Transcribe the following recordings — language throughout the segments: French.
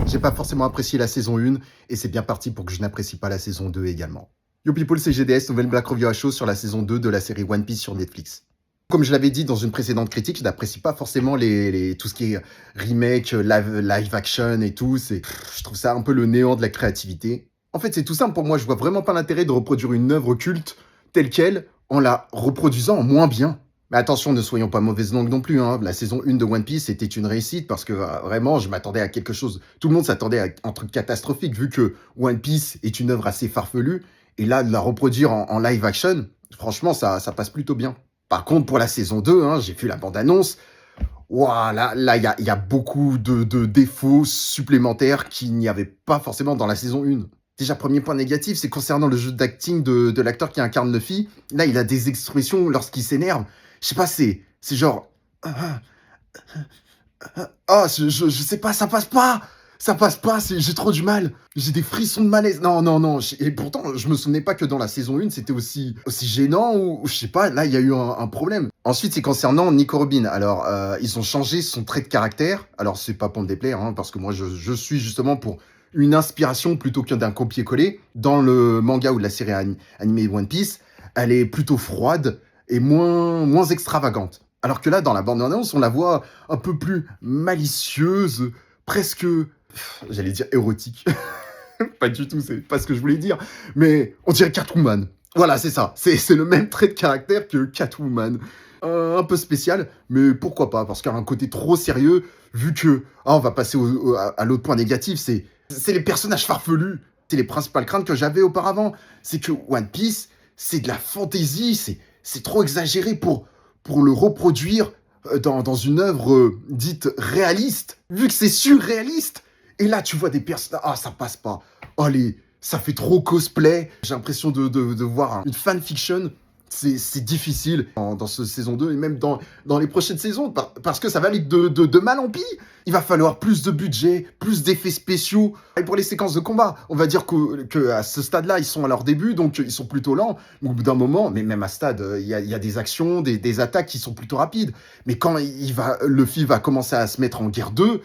J'ai pas forcément apprécié la saison 1, et c'est bien parti pour que je n'apprécie pas la saison 2 également. Yo people, c'est GDS, nouvelle Black Review à chaud sur la saison 2 de la série One Piece sur Netflix. Comme je l'avais dit dans une précédente critique, je n'apprécie pas forcément tout ce qui est remake, live action et tout. Je trouve ça un peu le néant de la créativité. En fait, c'est tout simple pour moi. Je vois vraiment pas l'intérêt de reproduire une œuvre culte telle qu'elle en la reproduisant en moins bien. Mais attention, ne soyons pas mauvaise langue non plus. La saison 1 de One Piece était une réussite parce que vraiment, je m'attendais à quelque chose. Tout le monde s'attendait à un truc catastrophique vu que One Piece est une œuvre assez farfelue. Et là, de la reproduire en live action, franchement, ça passe plutôt bien. Par contre, pour la saison 2, j'ai vu la bande-annonce. Ouah, là, il y a beaucoup de défauts supplémentaires qu'il n'y avait pas forcément dans la saison 1. Déjà, premier point négatif, c'est concernant le jeu d'acting de l'acteur qui incarne Luffy. Là, il a des expressions lorsqu'il s'énerve. Je sais pas, c'est genre... je sais pas, ça passe pas. Ça passe pas, j'ai trop du mal. J'ai des frissons de malaise. Non. Et pourtant, je me souvenais pas que dans la saison 1, c'était aussi gênant ou je sais pas, là, il y a eu un problème. Ensuite, c'est concernant Nico Robin. Alors, ils ont changé son trait de caractère. Alors, c'est pas pour me déplaire, parce que moi, je suis justement pour une inspiration plutôt que d'un copier-coller. Dans le manga ou la série animée One Piece, elle est plutôt froide et moins extravagante. Alors que là, dans la bande-annonce, on la voit un peu plus malicieuse, presque, j'allais dire érotique. Pas du tout, c'est pas ce que je voulais dire. Mais on dirait Catwoman. Voilà, c'est ça. C'est le même trait de caractère que Catwoman. Un peu spécial, mais pourquoi pas? Parce qu'il y a un côté trop sérieux, vu que... on va passer à l'autre point négatif, c'est les personnages farfelus. C'est les principales craintes que j'avais auparavant. C'est que One Piece, c'est de la fantaisie, c'est trop exagéré pour le reproduire dans une œuvre dite réaliste, vu que c'est surréaliste. Et là, tu vois des personnages... ça passe pas. Allez, ça fait trop cosplay. J'ai l'impression de voir une fanfiction. C'est difficile dans ce saison 2 et même dans les prochaines saisons parce que ça va aller de mal en pis. Il va falloir plus de budget, plus d'effets spéciaux. Et pour les séquences de combat, on va dire que à ce stade-là, ils sont à leur début, donc ils sont plutôt lents. Au bout d'un moment, mais même à ce stade, il y a des actions, des attaques qui sont plutôt rapides. Mais quand Luffy va commencer à se mettre en guerre 2,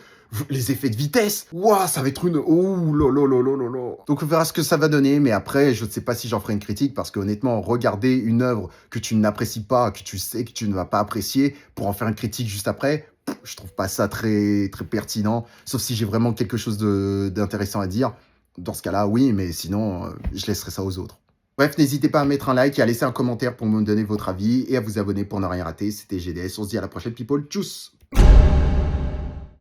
les effets de vitesse, ouah, ça va être une... Oh là. Donc on verra ce que ça va donner, mais après, je ne sais pas si j'en ferai une critique, parce que honnêtement, regarder une œuvre que tu n'apprécies pas, que tu sais que tu ne vas pas apprécier, pour en faire une critique juste après, je trouve pas ça très, très pertinent, sauf si j'ai vraiment quelque chose d'intéressant à dire. Dans ce cas-là, oui, mais sinon, je laisserai ça aux autres. Bref, n'hésitez pas à mettre un like et à laisser un commentaire pour me donner votre avis, et à vous abonner pour ne rien rater. C'était GDS, on se dit à la prochaine, people. Tchuss!